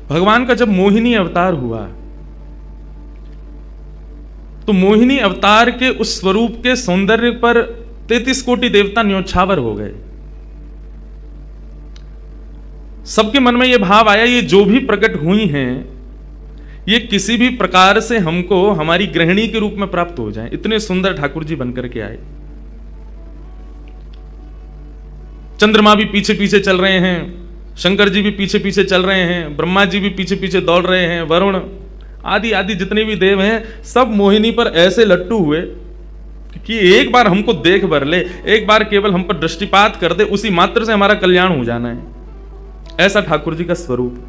भगवान का जब मोहिनी अवतार हुआ तो मोहिनी अवतार के उस स्वरूप के सौंदर्य पर 33 कोटि देवता न्योछावर हो गए। सबके मन में यह भाव आया, ये जो भी प्रकट हुई हैं ये किसी भी प्रकार से हमको हमारी गृहिणी के रूप में प्राप्त हो जाए। इतने सुंदर ठाकुर जी बनकर के आए। चंद्रमा भी पीछे पीछे चल रहे हैं, शंकर जी भी पीछे पीछे चल रहे हैं, ब्रह्मा जी भी पीछे पीछे दौड़ रहे हैं, वरुण आदि आदि जितने भी देव हैं सब मोहिनी पर ऐसे लट्टू हुए कि एक बार हमको देख भर ले, एक बार केवल हम पर दृष्टिपात कर दे, उसी मात्र से हमारा कल्याण हो जाना है। ऐसा ठाकुर जी का स्वरूप।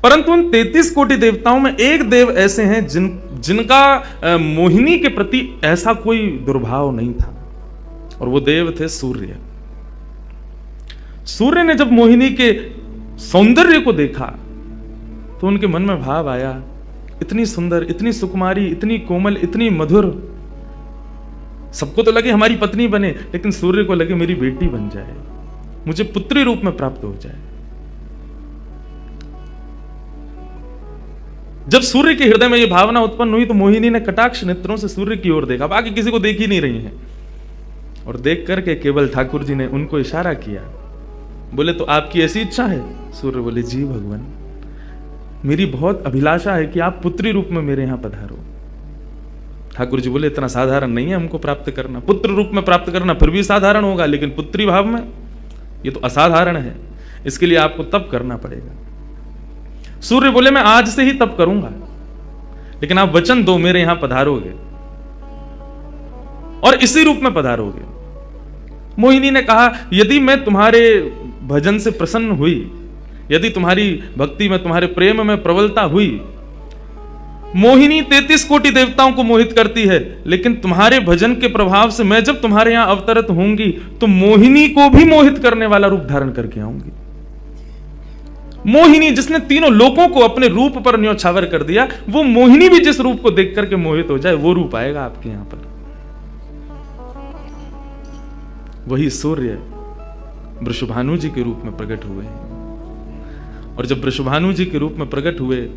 परंतु उन 33 कोटि देवताओं में एक देव ऐसे हैं जिनका मोहिनी के प्रति ऐसा कोई दुर्भाव नहीं था, और वो देव थे सूर्य। सूर्य ने जब मोहिनी के सौंदर्य को देखा तो उनके मन में भाव आया, इतनी सुंदर, इतनी सुकुमारी, इतनी कोमल, इतनी मधुर। सबको तो लगे हमारी पत्नी बने, लेकिन सूर्य को लगे मेरी बेटी बन जाए, मुझे पुत्री रूप में प्राप्त हो जाए। जब सूर्य के हृदय में यह भावना उत्पन्न हुई तो मोहिनी ने कटाक्ष नेत्रों से सूर्य की ओर देखा, बाकी किसी को देख ही नहीं रही है, और देख करके केवल ठाकुर जी ने उनको इशारा किया। बोले तो आपकी ऐसी इच्छा है? सूर्य बोले जी भगवान, मेरी बहुत अभिलाषा है कि आप पुत्री रूप में मेरे यहां पधारो। ठाकुर जी बोले इतना साधारण नहीं है हमको प्राप्त करना, पुत्र रूप में प्राप्त करना फिर भी साधारण होगा, लेकिन पुत्री भाव में ये तो असाधारण है, इसके लिए आपको तप करना पड़ेगा। सूर्य बोले मैं आज से ही तप करूंगा, लेकिन आप वचन दो मेरे यहां पधारोगे और इसी रूप में पधारोगे। मोहिनी ने कहा यदि मैं तुम्हारे भजन से प्रसन्न हुई, यदि तुम्हारी भक्ति में, तुम्हारे प्रेम में प्रबलता हुई, मोहिनी 33 कोटि देवताओं को मोहित करती है, लेकिन तुम्हारे भजन के प्रभाव से मैं जब तुम्हारे यहां अवतरित होंगी तो मोहिनी को भी मोहित करने वाला रूप धारण करके आऊंगी। मोहिनी जिसने तीनों लोकों को अपने रूप पर न्योछावर कर दिया, वो मोहिनी भी जिस रूप को देख करके मोहित हो जाए, वो रूप आएगा आपके यहां पर। वही सूर्य वृषभानु जी के रूप में प्रकट हुए हैं। और जब वृषभानु जी के रूप में प्रकट हुए,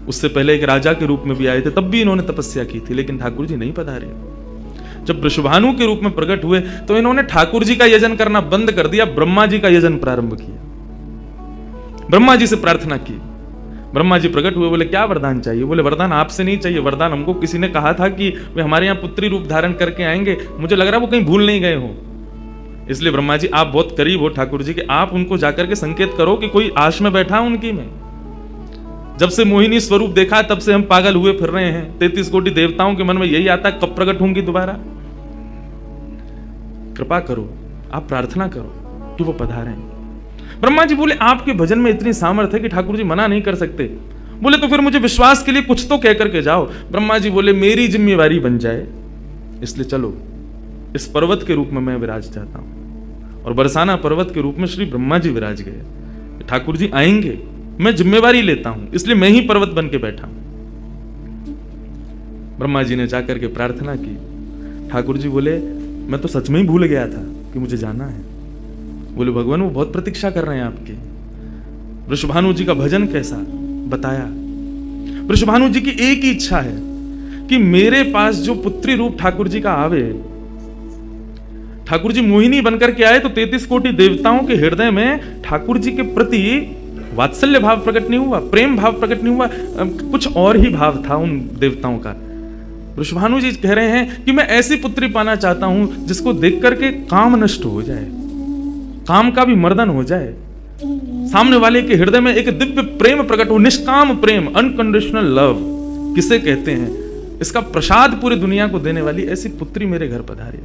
उससे पहले एक राजा के रूप में भी आए थे, तब भी इन्होंने तपस्या की थी, लेकिन ठाकुर जी नहीं पधारे। जब वृषभानु के रूप में प्रकट हुए तो इन्होंने ठाकुर जी का यजन करना बंद कर दिया, ब्रह्मा जी का यजन प्रारंभ किया। ब्रह्मा जी से प्रार्थना की। ब्रह्मा जी प्रकट हुए, बोले क्या वरदान चाहिए? बोले वरदान आपसे नहीं चाहिए, वरदान हमको किसी ने कहा था कि वे हमारे यहाँ पुत्री रूप धारण करके आएंगे, मुझे लग रहा है वो कहीं भूल नहीं गए हो, इसलिए ब्रह्मा जी आप बहुत करीब हो ठाकुर जी के, आप उनको जाकर के संकेत करो कि कोई आश में बैठा उनकी में। जब से मोहिनी स्वरूप देखा तब से हम पागल हुए फिर रहे हैं। 33 कोटि देवताओं के मन में यही आता है कब प्रकट होंगी दोबारा। कृपा करो, आप प्रार्थना करो कि वो पधारें। ब्रह्मा जी बोले आपके भजन में इतनी सामर्थ्य है कि ठाकुर जी मना नहीं कर सकते। बोले तो फिर मुझे विश्वास के लिए कुछ तो कह करके जाओ। ब्रह्मा जी बोले मेरी जिम्मेवारी बन जाए, इसलिए चलो इस पर्वत के रूप में मैं विराज चाहता हूं। और बरसाना पर्वत के रूप में श्री ब्रह्मा जी विराज गए। ठाकुर जी आएंगे, मैं जिम्मेवारी लेता हूं, इसलिए मैं ही पर्वत बन के बैठा हूं। ब्रह्मा जी ने जाकर के प्रार्थना की। ठाकुर जी बोले मैं तो सच में ही भूल गया था कि मुझे जाना है। बोले भगवान वो बहुत प्रतीक्षा कर रहे हैं आपकी। वृषभानु जी का भजन कैसा बताया। वृषभानु जी की एक ही इच्छा है कि मेरे पास जो पुत्री रूप ठाकुर जी का आवे, ठाकुर जी मोहिनी बनकर के आए तो 33 कोटि देवताओं के हृदय में ठाकुर जी के प्रति वात्सल्य भाव प्रकट नहीं हुआ, प्रेम भाव प्रकट नहीं हुआ, कुछ और ही भाव था उन देवताओं का। वृषभानु जी कह रहे हैं कि मैं ऐसी पुत्री पाना चाहता हूं जिसको देख करके काम नष्ट हो जाए, काम का भी मर्दन हो जाए, सामने वाले के हृदय में एक दिव्य प्रेम प्रकट हो, निष्काम प्रेम, अनकंडीशनल लव किसे कहते हैं, इसका प्रसाद पूरी दुनिया को देने वाली ऐसी पुत्री मेरे घर पधारी।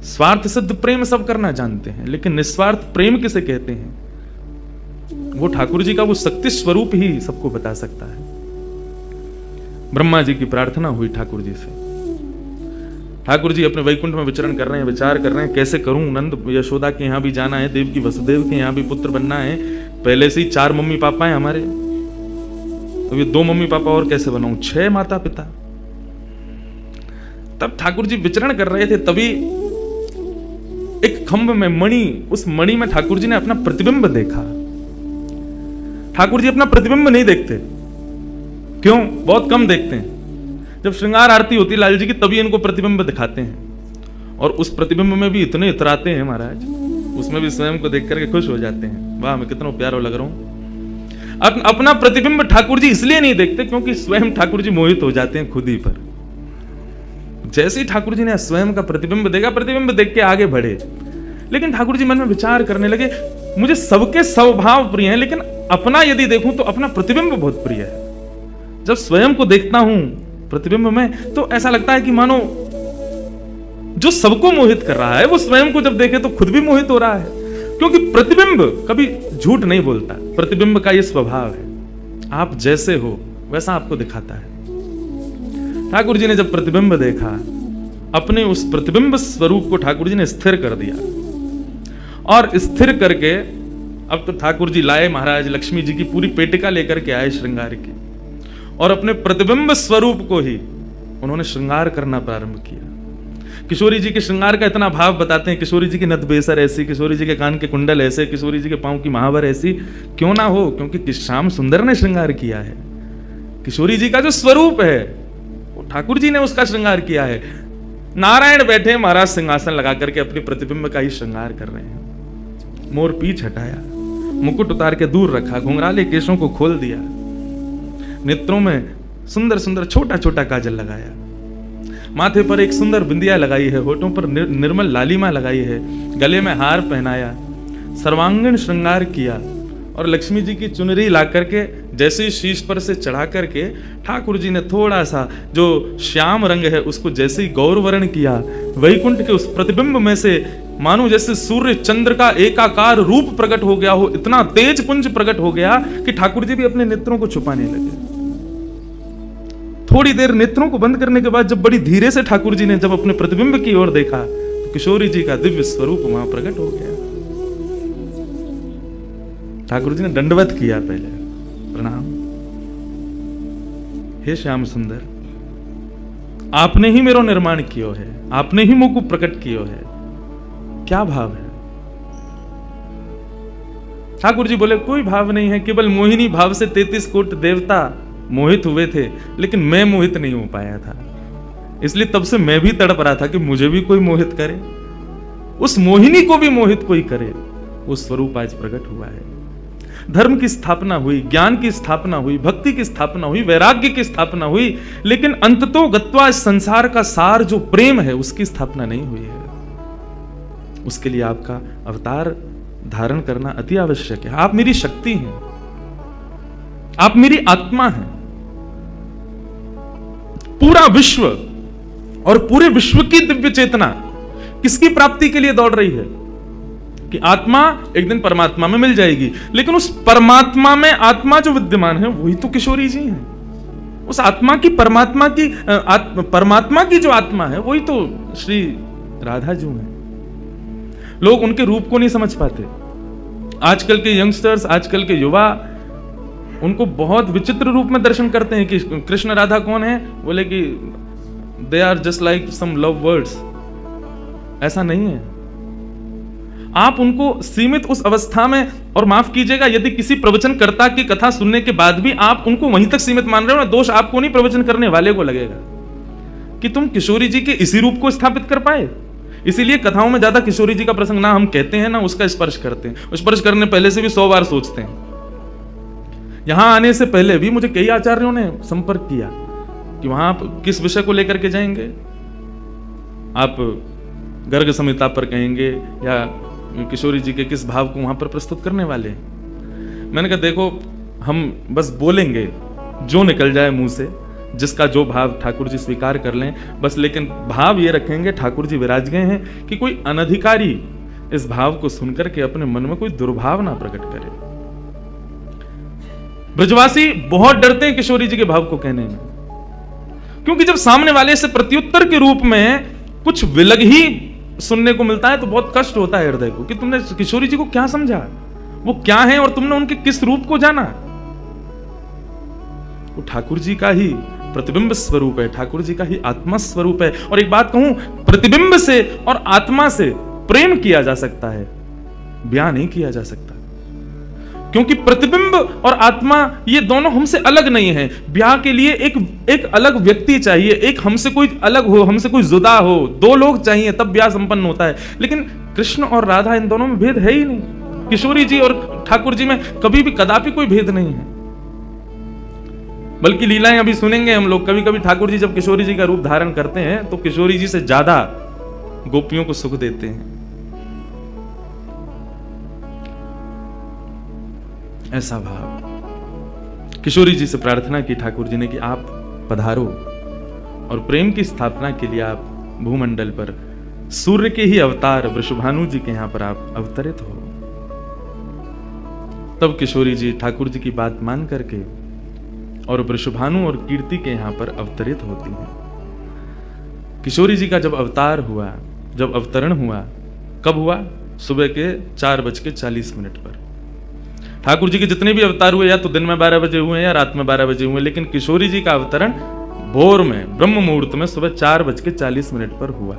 स्वार्थ सिद्ध प्रेम सब करना जानते हैं, लेकिन निस्वार्थ प्रेम किसे कहते हैं, वो ठाकुर जी का वो शक्ति स्वरूप ही सबको बता सकता है। ब्रह्मा जी की प्रार्थना हुई ठाकुर जी से। ठाकुर जी अपने वैकुंठ में विचरण कर रहे हैं, विचार कर रहे हैं कैसे करूं, नंद यशोदा के यहां भी जाना है, देव की वसुदेव के यहां भी पुत्र बनना है, पहले से ही 4 मम्मी पापा हैं हमारे, अब ये 2 मम्मी पापा और कैसे बनाऊं, 6 माता पिता। तब ठाकुर जी विचरण कर रहे थे, तभी एक खंभ में मणि, उस मणि में ठाकुर जी ने अपना प्रतिबिंब देखा। ठाकुर जी अपना प्रतिबिंब नहीं देखते। क्यों? बहुत कम देखते हैं। जब श्रृंगार आरती होती है लाल जी की, तभी इनको प्रतिबिंब दिखाते हैं, और उस प्रतिबिंब में भी इतने इतराते हैं महाराज, उसमें भी स्वयं को देख करके खुश हो जाते हैं, वाह मैं कितना प्यारा लग रहा हूं। अपना प्रतिबिंब ठाकुर जी इसलिए नहीं देखते क्योंकि स्वयं ठाकुर जी मोहित हो जाते हैं खुद ही पर। जैसे ही ठाकुर जी ने स्वयं का प्रतिबिंब देखा, प्रतिबिंब देख के आगे बढ़े, लेकिन ठाकुर जी मन में विचार करने लगे, मुझे सबके स्वभाव प्रिय हैं, लेकिन अपना यदि देखूं तो अपना प्रतिबिंब बहुत प्रिय है। जब स्वयं को देखता हूं प्रतिबिंब में, तो ऐसा लगता है कि मानो जो सबको मोहित कर रहा है वो स्वयं को जब देखे तो खुद भी मोहित हो रहा है, क्योंकि प्रतिबिंब कभी झूठ नहीं बोलता। प्रतिबिंब का ये स्वभाव है, आप जैसे हो वैसा आपको दिखाता है। ठाकुर जी ने जब प्रतिबिंब देखा, अपने उस प्रतिबिंब स्वरूप को ठाकुर जी ने स्थिर कर दिया, और स्थिर करके अब तो ठाकुर जी लाए महाराज लक्ष्मी जी की पूरी पेटिका लेकर के आए श्रृंगार की, और अपने प्रतिबिंब स्वरूप को ही उन्होंने श्रृंगार करना प्रारंभ किया। किशोरी जी के श्रृंगार का इतना भाव बताते हैं, किशोरी जी की नथ बेसर ऐसी, किशोरी जी के कान के कुंडल ऐसे, किशोरी जी के पांव की महावर ऐसी, क्यों ना हो, क्योंकि श्याम सुंदर ने श्रृंगार किया है। किशोरी जी का जो स्वरूप है वो ठाकुर जी ने उसका श्रृंगार किया है। नारायण बैठे महाराज सिंहासन लगा करके अपने प्रतिबिंब का ही श्रृंगार कर रहे हैं। मोर पीछ हटाया, मुकुट उतार के दूर रखा, घुंघराले केशों को खोल दिया, नेत्रों में सुंदर सुंदर छोटा छोटा काजल लगाया, माथे पर एक सुंदर बिंदिया लगाई है, होठों पर निर्मल लालिमा लगाई है, गले में हार पहनाया, सर्वांगीण श्रृंगार किया, और लक्ष्मी जी की चुनरी ला करके जैसे ही शीश पर से चढ़ा करके ठाकुर जी ने थोड़ा सा जो श्याम रंग है उसको जैसे ही गौरवर्ण किया, वैकुंठ के उस प्रतिबिंब में से मानो जैसे सूर्य चंद्र का एकाकार रूप प्रकट हो गया हो, इतना तेज पुंज प्रकट हो गया कि ठाकुर जी भी अपने नेत्रों को छुपाने लगे। थोड़ी देर नेत्रों को बंद करने के बाद जब बड़ी धीरे से ठाकुर जी ने जब अपने प्रतिबिंब की ओर देखा, तो किशोरी जी का दिव्य स्वरूप वहां प्रकट हो गया। ठाकुर जी ने दंडवत किया, पहले प्रणाम, हे श्याम सुंदर, आपने ही मेरो निर्माण कियो है, आपने ही मुझको प्रकट कियो है, क्या भाव है? ठाकुर जी बोले कोई भाव नहीं है, केवल मोहिनी भाव से 33 कोट देवता मोहित हुए थे, लेकिन मैं मोहित नहीं हो पाया था, इसलिए तब से मैं भी तड़प रहा था कि मुझे भी कोई मोहित करे, उस मोहिनी को भी मोहित कोई करे। वो स्वरूप आज प्रकट हुआ है। धर्म की स्थापना हुई, ज्ञान की स्थापना हुई, भक्ति की स्थापना हुई, वैराग्य की स्थापना हुई, लेकिन अंततो गत्वा इस संसार का सार जो प्रेम है उसकी स्थापना नहीं हुई है। उसके लिए आपका अवतार धारण करना अति आवश्यक है। आप मेरी शक्ति हैं, आप मेरी आत्मा हैं। पूरा विश्व और पूरे विश्व की दिव्य चेतना किसकी प्राप्ति के लिए दौड़ रही है? कि आत्मा एक दिन परमात्मा में मिल जाएगी, लेकिन उस परमात्मा में आत्मा जो विद्यमान है वही तो किशोरी जी हैं। उस आत्मा की परमात्मा की जो आत्मा है वही तो श्री राधा जी हैं। लोग उनके रूप को नहीं समझ पाते। आजकल के यंगस्टर्स, आजकल के युवा उनको बहुत विचित्र रूप में दर्शन करते हैं कि कृष्ण राधा कौन है, बोले कि they are just like some love words. ऐसा नहीं है। आप उनको सीमित उस अवस्था में, और माफ कीजिएगा यदि किसी प्रवचनकर्ता की कथा सुनने के बाद भी आप उनको वहीं तक सीमित मान रहे हो ना, दोष आपको नहीं, प्रवचन करने वाले को लगेगा कि तुम किशोरी जी के इसी रूप को स्थापित कर पाए। इसीलिए कथाओं में ज्यादा किशोरी जी का प्रसंग ना हम कहते हैं ना उसका स्पर्श करते हैं। स्पर्श करने पहले से भी 100 बार सोचते हैं। यहां आने से पहले भी मुझे कई आचार्यों ने संपर्क किया कि वहां आप किस विषय को लेकर के जाएंगे, आप गर्ग संहिता पर कहेंगे या किशोरी जी के किस भाव को वहां पर प्रस्तुत करने वाले हैं। मैंने कहा देखो, हम बस बोलेंगे जो निकल जाए मुंह से, जिसका जो भाव ठाकुर जी स्वीकार कर लें बस, लेकिन भाव ये रखेंगे ठाकुर जी विराज गए हैं कि कोई अनधिकारी इस भाव को सुनकर के अपने मन में कोई दुर्भाव ना प्रकट करे। ब्रजवासी बहुत डरते हैं किशोरी जी के भाव को कहने में, क्योंकि जब सामने वाले से प्रत्युत्तर के रूप में कुछ विलग ही सुनने को मिलता है तो बहुत कष्ट होता है हृदय को कि तुमने किशोरी जी को क्या समझा, वो क्या है और तुमने उनके किस रूप को जाना। वो ठाकुर जी का ही प्रतिबिंब स्वरूप है, ठाकुर जी का ही आत्मा स्वरूप है। और एक बात कहूं, प्रतिबिंब से और आत्मा से प्रेम किया जा सकता है, ब्याह नहीं किया जा सकता। क्योंकि प्रतिबिंब और आत्मा ये दोनों हमसे अलग नहीं है। ब्याह के लिए एक अलग व्यक्ति चाहिए, एक हमसे कोई अलग हो, हमसे कोई जुदा हो, दो लोग चाहिए तब ब्याह संपन्न होता है। लेकिन कृष्ण और राधा, इन दोनों में भेद है ही नहीं। किशोरी जी और ठाकुर जी में कभी भी कदापि कोई भेद नहीं है। बल्कि लीलाएं अभी सुनेंगे हम लोग, कभी कभी ठाकुर जी जब किशोरी जी का रूप धारण करते हैं तो किशोरी जी से ज्यादा गोपियों को सुख देते हैं। ऐसा भाव। किशोरी जी से प्रार्थना की ठाकुर जी ने कि आप पधारो और प्रेम की स्थापना के लिए आप भूमंडल पर सूर्य के ही अवतार वृषभानु जी के यहां पर आप अवतरित हो। तब किशोरी जी ठाकुर जी की बात मान करके और वृषभानु और कीर्ति के यहां पर अवतरित होती हैं। किशोरी जी का जब अवतार हुआ, जब अवतरण हुआ, कब हुआ? सुबह के 4:40 पर। ठाकुर जी के जितने भी अवतार हुए या तो दिन में 12 बजे हुए या रात में 12 बजे हुए, लेकिन किशोरी जी का अवतरण भोर में, ब्रह्म मुहूर्त में, सुबह 4:40 पर हुआ।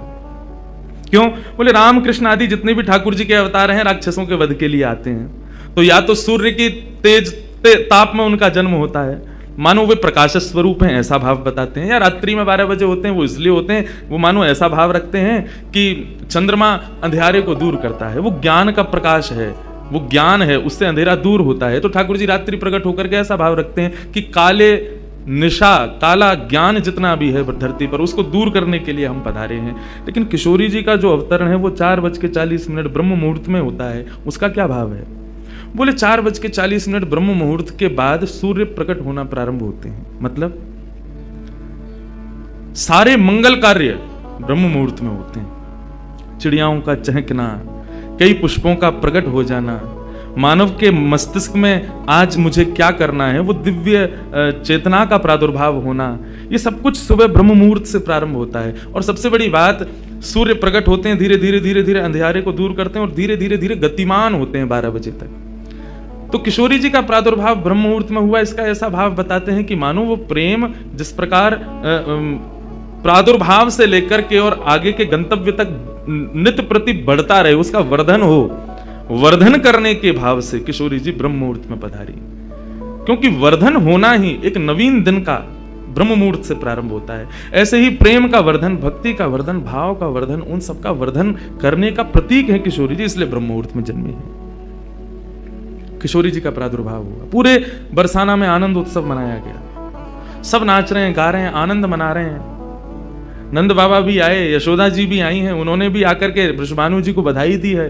क्यों? बोले रामकृष्ण आदि जितने भी ठाकुर जी के अवतार हैं राक्षसों के वध के लिए आते हैं, तो या तो सूर्य की तेज ताप में उनका जन्म होता है, मानो वे प्रकाश स्वरूप हैं ऐसा भाव बताते हैं, या रात्रि में 12 बजे होते हैं, वो इसलिए होते हैं, वो मानो ऐसा भाव रखते हैं कि चंद्रमा अंधेरे को दूर करता है, वो ज्ञान का प्रकाश है, वो ज्ञान है, उससे अंधेरा दूर होता है। तो ठाकुर जी रात्रि प्रकट होकर के ऐसा भाव रखते हैं कि काले निशा, काला ज्ञान जितना भी है धरती पर, उसको दूर करने के लिए हम पधारे हैं। लेकिन किशोरी जी का जो अवतरण है वो 4:40 ब्रह्म मुहूर्त में होता है। उसका क्या भाव है? बोले 4:40 ब्रह्म मुहूर्त के बाद सूर्य प्रकट होना प्रारंभ होते हैं। मतलब सारे मंगल कार्य ब्रह्म मुहूर्त में होते हैं। चिड़ियाओं का चहकना, कई पुष्पों का प्रकट हो जाना, मानव के मस्तिष्क में आज मुझे क्या करना है, वो दिव्य चेतना का प्रादुर्भाव होना, ये सब कुछ सुबह ब्रह्म मुहूर्त से प्रारंभ होता है। और सबसे बड़ी बात, सूर्य प्रकट होते हैं, धीरे धीरे धीरे धीरे अंधेरे को दूर करते हैं और धीरे धीरे धीरे गतिमान होते हैं 12 बजे तक। तो किशोरी जी का प्रादुर्भाव ब्रह्म मुहूर्त में हुआ, इसका ऐसा भाव बताते हैं कि मानो वो प्रेम जिस प्रकार प्रादुर्भाव से लेकर के और आगे के गंतव्य तक नित्य प्रति बढ़ता रहे, उसका वर्धन हो, वर्धन करने के भाव से किशोरी जी ब्रह्म मुहूर्त में पधारी। क्योंकि वर्धन होना ही एक नवीन दिन का ब्रह्म मुहूर्त से प्रारंभ होता है। ऐसे ही प्रेम का वर्धन, भक्ति का वर्धन, भाव का वर्धन, उन सब का वर्धन करने का प्रतीक है किशोरी जी, इसलिए ब्रह्म मुहूर्त में जन्मी है। किशोरी जी का प्रादुर्भाव हुआ, पूरे बरसाना में आनंद उत्सव मनाया गया, सब नाच रहे हैं, गा रहे हैं, आनंद मना रहे हैं। नंद बाबा भी आए, यशोदा जी भी आई हैं, उन्होंने भी आकर के वृषभानु जी को बधाई दी है।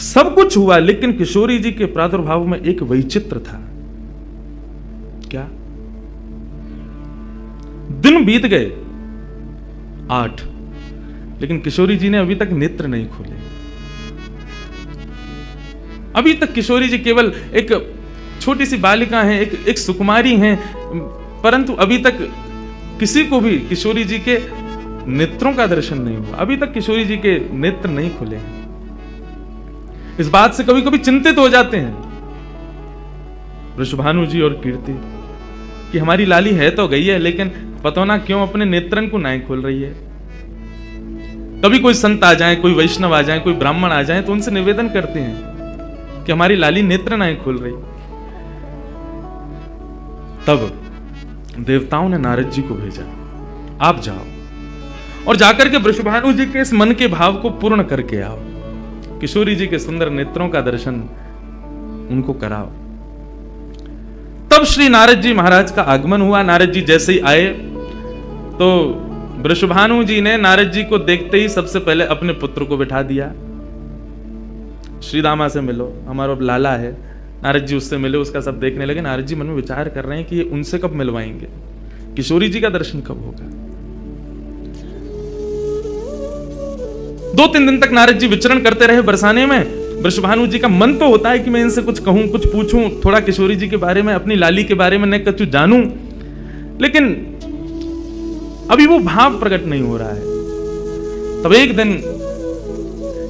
सब कुछ हुआ, लेकिन किशोरी जी के प्रादुर्भाव में एक वैचित्र था। क्या? दिन बीत गए 8, लेकिन किशोरी जी ने अभी तक नेत्र नहीं खोले। अभी तक किशोरी जी केवल एक छोटी सी बालिका हैं, एक सुकुमारी हैं, परंतु अभी तक किसी को भी किशोरी जी के नेत्रों का दर्शन नहीं हुआ। अभी तक किशोरी जी के नेत्र नहीं खुले हैं। इस बात से कभी कभी चिंतित हो जाते हैं वृषभानु जी और कीर्ति कि हमारी लाली है तो गई है, लेकिन पता ना क्यों अपने नेत्रन को नहीं खोल रही है। कभी कोई संत आ जाए, कोई वैष्णव आ जाए, कोई ब्राह्मण आ जाए, तो उनसे निवेदन करते हैं कि हमारी लाली नेत्र नहीं खोल रही। तब देवताओं ने नारद जी को भेजा, आप जाओ और जाकर के वृषभानु जी के इस मन के भाव को पूर्ण करके आओ, किशोरी जी के सुंदर नेत्रों का दर्शन उनको कराओ। तब श्री नारद जी महाराज का आगमन हुआ। नारद जी जैसे ही आए तो वृषभानु जी ने नारद जी को देखते ही सबसे पहले अपने पुत्र को बिठा दिया। श्री दामा से मिलो, हमारा लाला है। नारद जी उससे मिले, उसका सब देखने लगे। नारद जी मन में विचार कर रहे हैं कि ये उनसे कब मिलवाएंगे, किशोरी जी का दर्शन कब होगा। 2-3 दिन तक नारद जी विचरण करते रहे बरसाने में। वृषभानु जी का मन तो होता है कि मैं इनसे कुछ कहूं, कुछ पूछूं, थोड़ा किशोरी जी के बारे में, अपनी लाली के बारे में न कुछ जानूं, लेकिन अभी वो भाव प्रकट नहीं हो रहा है। तब एक दिन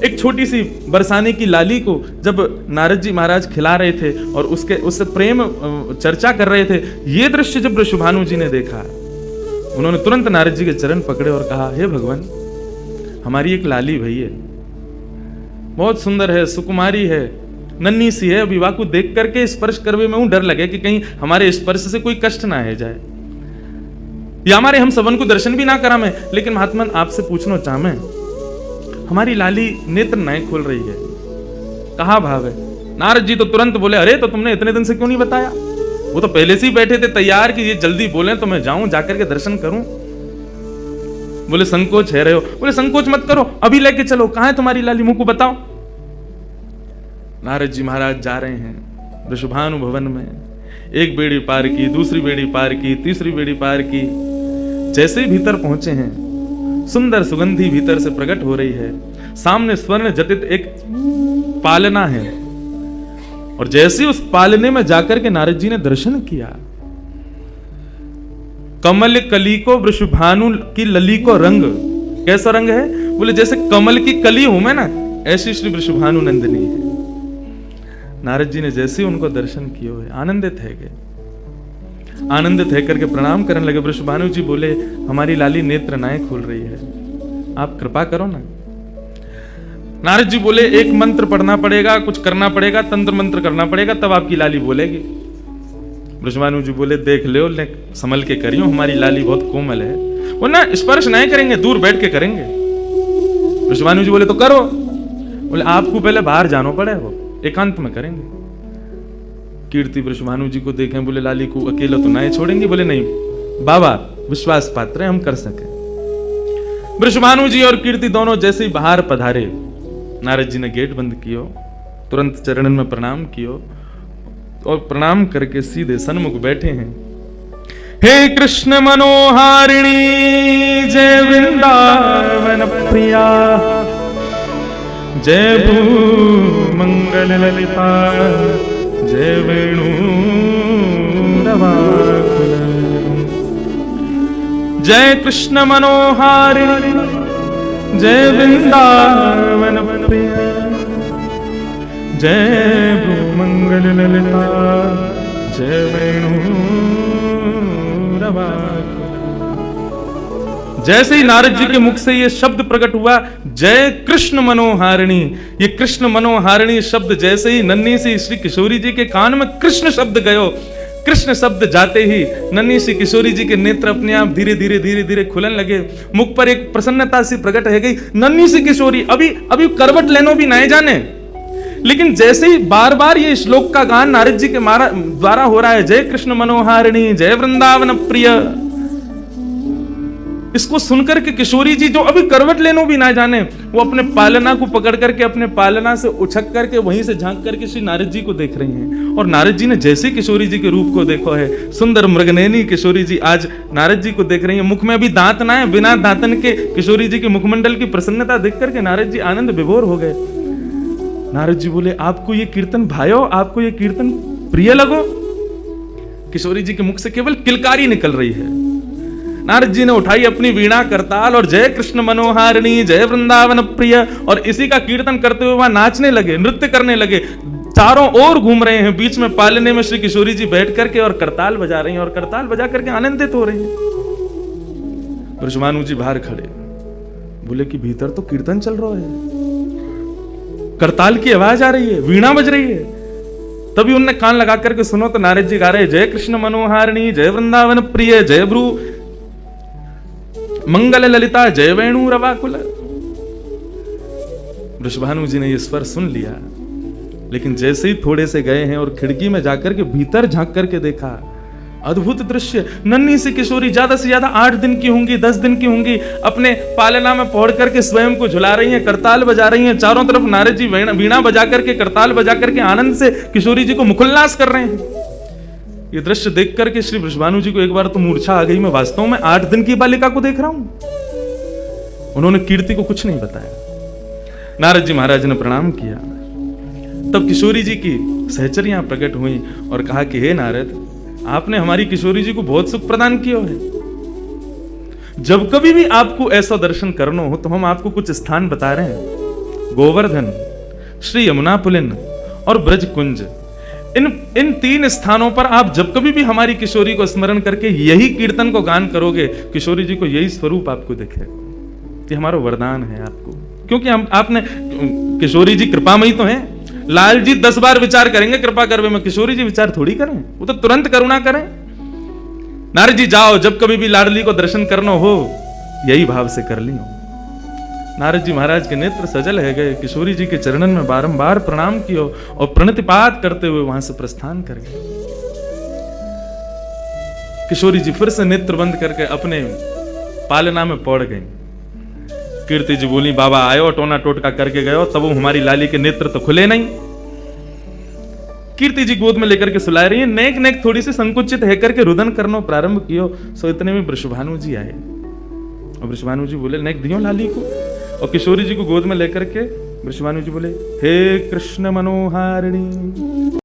एक छोटी सी बरसाने की लाली को जब नारद जी महाराज खिला रहे थे और उससे प्रेम चर्चा कर रहे थे, ये दृश्य जब वृषभानु जी ने देखा, उन्होंने तुरंत नारद जी के चरण पकड़े और कहा, हे भगवान, हमारी एक लाली भई है, बहुत सुंदर है, सुकुमारी है, नन्ही सी है, विवाह को देख करके स्पर्श करवे में डर लगे कि कहीं हमारे स्पर्श से कोई कष्ट ना है जाए, या हमारे हम सबन को दर्शन भी ना करा में। लेकिन महात्मन आपसे पूछना चाह मैं, हमारी लाली नेत्र नहीं खोल रही है, कहा भाव है? नारद जी तो तुरंत बोले, अरे तो तुमने इतने दिन से क्यों नहीं बताया? वो तो पहले से ही बैठे थे तैयार कि ये जल्दी बोले तो मैं जाऊं, जाकर के दर्शन करूं। बोले संकोच है रहे हो? बोले संकोच मत करो, अभी लेके चलो। कहां है तुम्हारी लाली, मुंह को बताओ। नारद जी महाराज जा रहे हैं वृषभानु भवन में। एक बेड़ी पार की, दूसरी बेड़ी पार की, तीसरी बेड़ी पार की। जैसे ही भीतर पहुंचे हैं, सुंदर सुगंधी भीतर से प्रकट हो रही है। सामने स्वर्ण जटित एक पालना है, और जैसे उस पालने में जाकर के नारद जी ने दर्शन किया, कमल कली को वृषभानु की लली को रंग, कैसा रंग है? बोले जैसे कमल की कली हूं मैं ना, ऐसी श्री वृषभानु नंदिनी है। नारद जी ने जैसे उनको दर्शन किए हुए आनंदित है गए, आनंदित है करके प्रणाम करने लगे। वृषभानु जी बोले, हमारी लाली नेत्र नाय खोल रही है, आप कृपा करो ना। नारद जी बोले, एक मंत्र पढ़ना पड़ेगा, कुछ करना पड़ेगा, तंत्र मंत्र करना पड़ेगा, तब आपकी लाली बोलेगी। वृषभानु जी बोले, देख लो, संभल के करियो, हमारी लाली बहुत कोमल है, वो ना स्पर्श नहीं करेंगे, दूर बैठ के करेंगे। वृषभानु जी बोले, तो करो। बोले आपको पहले बाहर जाना पड़ेगा, एकांत में करेंगे। कीर्ति वृषभानु जी को देखें, बोले लाली को अकेला तो नहीं छोड़ेंगे? बोले नहीं बाबा, विश्वास पात्र है, हम कर सके। वृषभानु जी और कीर्ति दोनों जैसे ही बाहर पधारे, नारद जी ने गेट बंद कियो, तुरंत चरणन में प्रणाम कियो, और प्रणाम करके सीधे सन्मुख बैठे हैं। हे कृष्ण मनोहारिणी जय वृंदावन प्रिया, जय भू मंगल ललिता, जय वेणु रवाकुल। जय कृष्ण मनोहारिणी जय वृंदावन प्रिया, जय भू मंगल ललिता, जय वेणु रवाकुल। जैसे ही नारद जी के मुख से ये शब्द प्रकट हुआ, जय कृष्ण मनोहारिणी, ये कृष्ण मनोहारिणी शब्द जैसे ही नन्ही सी श्री किशोरी जी के कान में कृष्ण शब्द गयो, कृष्ण शब्द जाते ही नन्ही सी किशोरी जी के नेत्र अपने आप धीरे धीरे धीरे धीरे खुलन लगे। मुख पर एक प्रसन्नता सी प्रकट हो गई। नन्ही सी किशोरी अभी करवट लेनो भी नहीं जाने, लेकिन जैसे ही बार बार ये श्लोक का गान नारद जी के द्वारा हो रहा है, जय कृष्ण मनोहारिणी जय वृंदावन प्रिय, इसको सुनकर के किशोरी जी जो अभी करवट लेनो भी ना जाने, वो अपने पालना को पकड़ करके अपने पालना से उछक करके वहीं से झांक करके श्री नारद जी को देख रही हैं। और नारद जी ने जैसे किशोरी जी के रूप को देखो है, सुंदर मृगनयनी किशोरी जी आज नारद जी को देख रही हैं। मुख में अभी दांत ना है, बिना दांतन के किशोरी जी के मुखमंडल की प्रसन्नता देख करके नारद जी आनंद विभोर हो गए। नारद जी बोले, आपको ये कीर्तन भायो, आपको ये कीर्तन प्रिय लगो? किशोरी जी के मुख से केवल किलकारी निकल रही है। नारद जी ने उठाई अपनी वीणा करताल और जय कृष्ण मनोहारिणी जय वृंदावन प्रिय, और इसी का कीर्तन करते हुए वहां नाचने लगे, नृत्य करने लगे, चारों ओर घूम रहे हैं। बीच में पालने में श्री किशोरी जी बैठ करके और करताल बजा रही हैं, और करताल बजा करके आनंदित हो रही हैं। वृषभानु जी बाहर खड़े, बोले कि भीतर तो कीर्तन चल रहा है, करताल की आवाज आ रही है, वीणा बज रही है। तभी उनने कान लगा करके सुनो तो नारद जी गा रहे, जय कृष्ण मनोहारिणी जय वृंदावन प्रिय, जय भ्रू मंगल ललिता, जय वेणु रवाकुल। वृषभानु जी ने ये स्वर सुन लिया, लेकिन जैसे ही थोड़े से गए हैं और खिड़की में जाकर के भीतर झांक करके देखा, अद्भुत दृश्य। नन्ही सी किशोरी ज्यादा से ज्यादा 8 दिन की होंगी, 10 दिन की होंगी, अपने पालना में पहुंच करके स्वयं को झुला रही हैं, करताल बजा रही हैं। चारों तरफ नारद जी वीणा बजा करके, करताल बजा करके आनंद से किशोरी जी को मुखोल्लास कर रहे हैं। ये दृश्य देख करके श्री वृषभानु जी को एक बार तो मूर्छा आ गई, मैं वास्तव में 8 दिन की बालिका को देख रहा हूं। उन्होंने कीर्ति को कुछ नहीं बताया। नारद जी महाराज ने प्रणाम किया। तब किशोरी जी की सहचरियां प्रकट हुई और कहा कि हे नारद, आपने हमारी किशोरी जी को बहुत सुख प्रदान किया है। जब कभी भी आपको ऐसा दर्शन करना हो तो हम आपको कुछ स्थान बता रहे हैं। गोवर्धन, श्री यमुना पुलिन और ब्रज कुंज, इन 3 स्थानों पर आप जब कभी भी हमारी किशोरी को स्मरण करके यही कीर्तन को गान करोगे, किशोरी जी को यही स्वरूप आपको दिखेगा। ये हमारा वरदान है आपको, क्योंकि आपने किशोरी जी कृपामयी तो हैं, लाल जी 10 बार विचार करेंगे कृपा करवे में, किशोरी जी विचार थोड़ी करें, वो तो तुरंत करुणा करें। नारद जी जाओ, जब कभी भी लाडली को दर्शन करना हो यही भाव से कर लियो। नारद जी महाराज के नेत्र सजल है गए, किशोरी जी के चरणन में बारंबार प्रणाम कियो और प्रणतिपात करते हुए वहां से प्रस्थान कर गए। किशोरी जी फिर से नेत्र बंद करके अपने पालना में पड़ गई। कीर्ति जी बोली बाबा आयो, टोना टोटका करके गयो, तब वो हमारी लाली के नेत्र तो खुले नहीं। कीर्ति जी गोद में लेकर के सुला रही है, नेक नेक थोड़ी सी संकुचित है करके रुदन करना प्रारंभ कियो। सो इतने में वृषभानु जी आए और वृषभानु जी बोले नेक दियो लाली को, और किशोरी जी को गोद में लेकर के वृषभानु जी बोले हे कृष्ण मनोहारिणी